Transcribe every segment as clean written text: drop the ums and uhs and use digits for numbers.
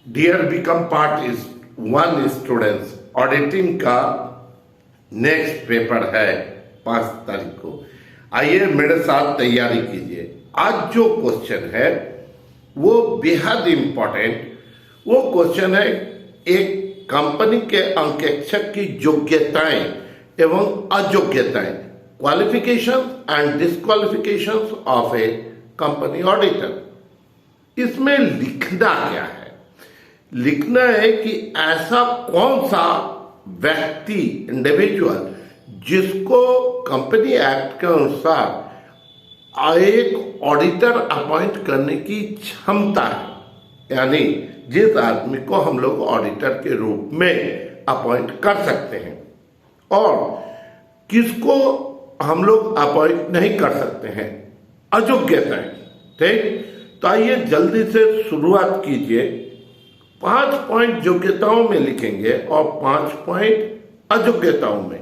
Dear BCom part is one students, auditing का next paper है 5 तारीख को। आइए मेरे साथ तैयारी कीजिए। आज जो क्वेश्चन है वो बेहद इंपॉर्टेंट वो क्वेश्चन है, एक कंपनी के अंकेक्षक की योग्यताएं एवं अयोग्यताएं, qualification and disqualification of a company auditor. इसमें लिखना क्या है? लिखना है कि ऐसा कौन सा व्यक्ति, इंडिविजुअल, जिसको कंपनी एक्ट के अनुसार एक ऑडिटर अपॉइंट करने की क्षमता है, यानी जिस आदमी को हम लोग ऑडिटर के रूप में अपॉइंट कर सकते हैं और किसको हम लोग अपॉइंट नहीं कर सकते हैं, अयोग्यताएं। ठीक, तो आइए जल्दी से शुरुआत कीजिए। 5 पॉइंट योग्यताओं में लिखेंगे और 5 पॉइंट अयोग्यताओं में।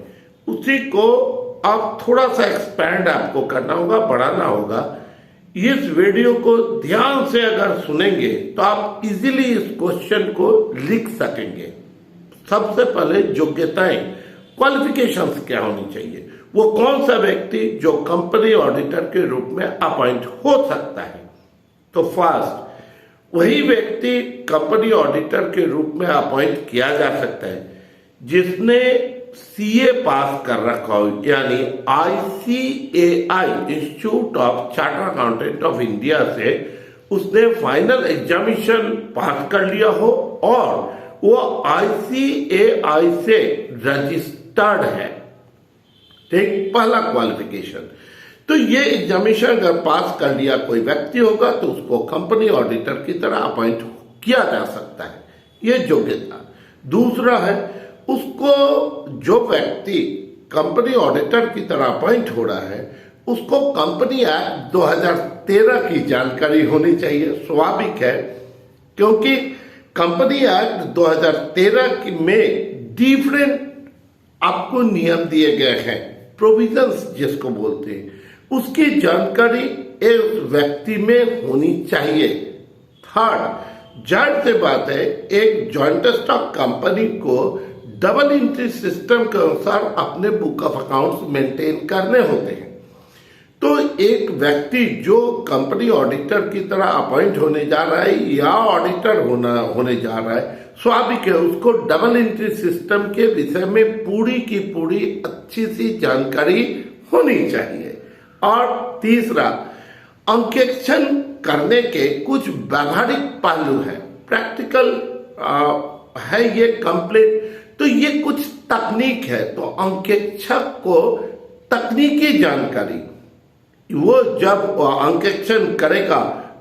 उसी को आप थोड़ा सा एक्सपैंड आपको करना होगा, बढ़ाना होगा। इस वीडियो को ध्यान से अगर सुनेंगे तो आप इजीली इस क्वेश्चन को लिख सकेंगे। सबसे पहले योग्यताएं, क्वालिफिकेशंस क्या होनी चाहिए, वो कौन सा व्यक्ति जो कंपनी ऑडिटर के रूप में अपॉइंट हो सकता है। तो फर्स्ट, वही व्यक्ति कंपनी ऑडिटर के रूप में अपॉइंट किया जा सकता है जिसने सीए पास कर रखा हो, यानी ICAI, institute of chartered accountant of India से उसने फाइनल एग्जामिनेशन पास कर लिया हो और वो ICAI से रजिस्टर्ड है। ठीक, पहला क्वालिफिकेशन। तो ये एग्जामिनेशन अगर पास कर लिया कोई व्यक्ति होगा तो उसको कंपनी ऑडिटर की तरह अपॉइंट किया जा सकता है, ये योग्यता। दूसरा है, उसको जो व्यक्ति कंपनी ऑडिटर की तरह अपॉइंट हो रहा है उसको कंपनी एक्ट 2013 की जानकारी होनी चाहिए। स्वाभाविक है, क्योंकि कंपनी एक्ट 2013 में डिफरेंट आपको नियम दिए गए हैं, प्रोविजंस जिसको बोलते हैं, उसकी जानकारी एक व्यक्ति में होनी चाहिए। थर्ड, जाहिर सी बात है, एक जॉइंट स्टॉक कंपनी को डबल एंट्री सिस्टम के अनुसार अपने बुक ऑफ अकाउंट्स मेंटेन करने होते हैं। तो एक व्यक्ति जो कंपनी ऑडिटर की तरह अपॉइंट होने जा रहा है या ऑडिटर होने जा रहा है, स्वाभाविक है उसको डबल एंट्री सिस्टम के विषय में पूरी की पूरी अच्छी सी जानकारी होनी चाहिए। और तीसरा, अंकेक्षण करने के कुछ व्यावहारिक पहलू है, प्रैक्टिकल है ये कंप्लीट। तो ये कुछ तकनीक है, तो अंकेक्षक को तकनीकी जानकारी, वो जब अंकेक्षण करेगा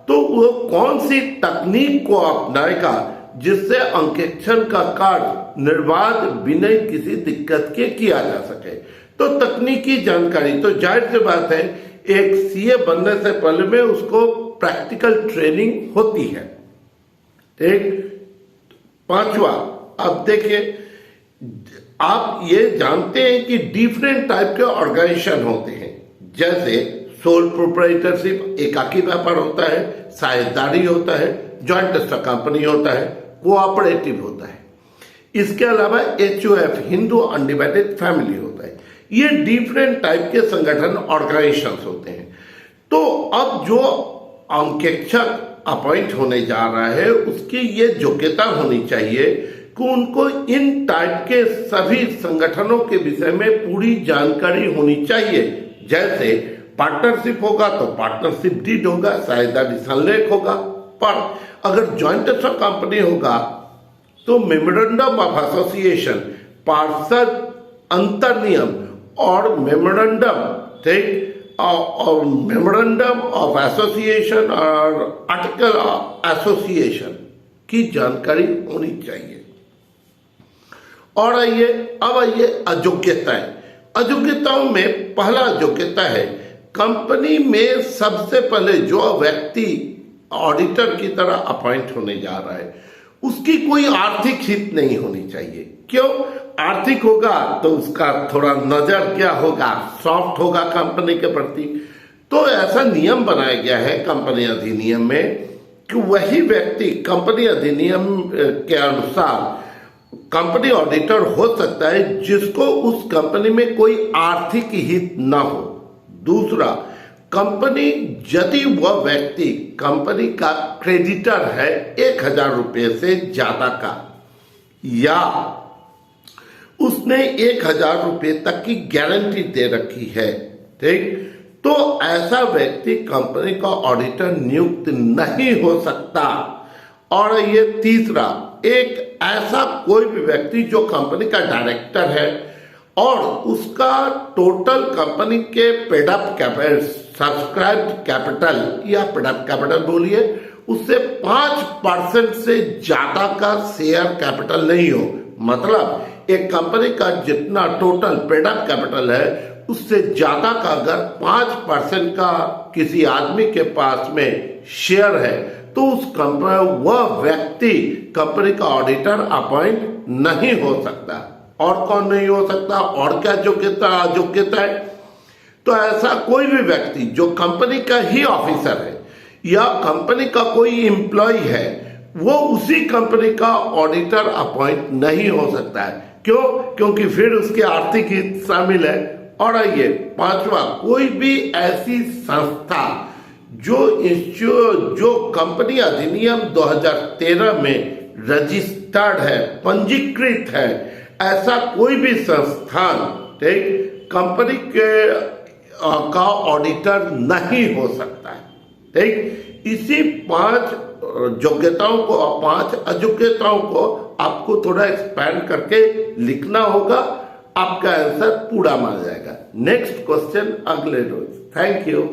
तो वो कौन सी तकनीक को अपनाएगा जिससे अंकेक्षण का कार्य निर्बाध बिना किसी दिक्कत के किया जा सके। तो तकनीकी जानकारी, तो जाहिर सी बात है एक सीए बनने से पहले में उसको प्रैक्टिकल ट्रेनिंग होती है। ठीक, पांचवा, अब देखिए, आप ये जानते हैं कि डिफरेंट टाइप के ऑर्गेनाइजेशन होते हैं, जैसे सोल प्रोप्राइटरशिप, एकाकी व्यापार होता है, साझेदारी होता है, जॉइंट स्टॉक कंपनी होता है, कोऑपरेटिव होता है। इसके अलावा HOF, हिंदू अनडिवाइडेड फैमिली होता है। ये डिफरेंट टाइप के संगठन, ऑर्गेनाइजेशन होते हैं। तो अब जो अंकेक्षक अपॉइंट होने जा रहा है उसकी ये योग्यता होनी चाहिए कि उनको इन टाइप के सभी संगठनों के विषय में पूरी जानकारी होनी चाहिए। जैसे पार्टनरशिप होगा तो पार्टनरशिप डीड होगा, साझेदारी संलेख होगा। पर अगर जॉइंट स्टॉक कंपनी होगा तो मेमोरेंडम ऑफ एसोसिएशन, पार्षद अंतर नियम और मेमोरेंडम, ठीक, और मेमोरेंडम ऑफ एसोसिएशन और आर्टिकल ऑफ एसोसिएशन की जानकारी होनी चाहिए। और अब आइए अयोग्यताएं। अयोग्यताओं में पहला अयोग्यता है, कंपनी में सबसे पहले जो व्यक्ति ऑडिटर की तरह अपॉइंट होने जा रहा है उसकी कोई आर्थिक हित नहीं होनी चाहिए। क्यों? आर्थिक होगा तो उसका थोड़ा नजर क्या होगा, सॉफ्ट होगा कंपनी के प्रति। तो ऐसा नियम बनाया गया है कंपनी अधिनियम में कि वही व्यक्ति कंपनी अधिनियम के अनुसार कंपनी ऑडिटर हो सकता है जिसको उस कंपनी में कोई आर्थिक हित न हो। दूसरा, कंपनी यदि वह व्यक्ति कंपनी का क्रेडिटर है 1,000 रुपये से ज्यादा का, या उसने 1,000 रुपये तक की गारंटी दे रखी है, ठीक, तो ऐसा व्यक्ति कंपनी का ऑडिटर नियुक्त नहीं हो सकता। और ये तीसरा, एक ऐसा कोई भी व्यक्ति जो कंपनी का डायरेक्टर है और उसका टोटल कंपनी के पेडअप कैपिटल, सब्सक्राइब्ड कैपिटल या पेडअप कैपिटल बोलिए, उससे 5% से ज्यादा का शेयर कैपिटल नहीं हो। मतलब एक कंपनी का जितना टोटल पेडअप कैपिटल है उससे ज्यादा का अगर 5% का किसी आदमी के पास में शेयर है तो उस कंपनी, वह व्यक्ति कंपनी का ऑडिटर अपॉइंट नहीं हो सकता। और कौन नहीं हो सकता, और क्या योग्यता है? तो ऐसा कोई भी व्यक्ति जो कंपनी का ही ऑफिसर है या कंपनी का कोई एम्प्लॉय है, वो उसी कंपनी का ऑडिटर अपॉइंट नहीं हो सकता है। क्यों? क्योंकि फिर उसके आर्थिक हित शामिल है। और आइए पांचवा, कोई भी ऐसी संस्था जो कंपनी अधिनियम 2013 में रजिस्टर्ड है, पंजीकृत है, ऐसा कोई भी संस्थान, ठीक, कंपनी का ऑडिटर नहीं हो सकता है, ठीक। इसी 5 योग्यताओं को और 5 अयोग्यताओं को आपको थोड़ा एक्सपैंड करके लिखना होगा, आपका आंसर पूरा मान जाएगा। नेक्स्ट क्वेश्चन अगले रोज। Thank you.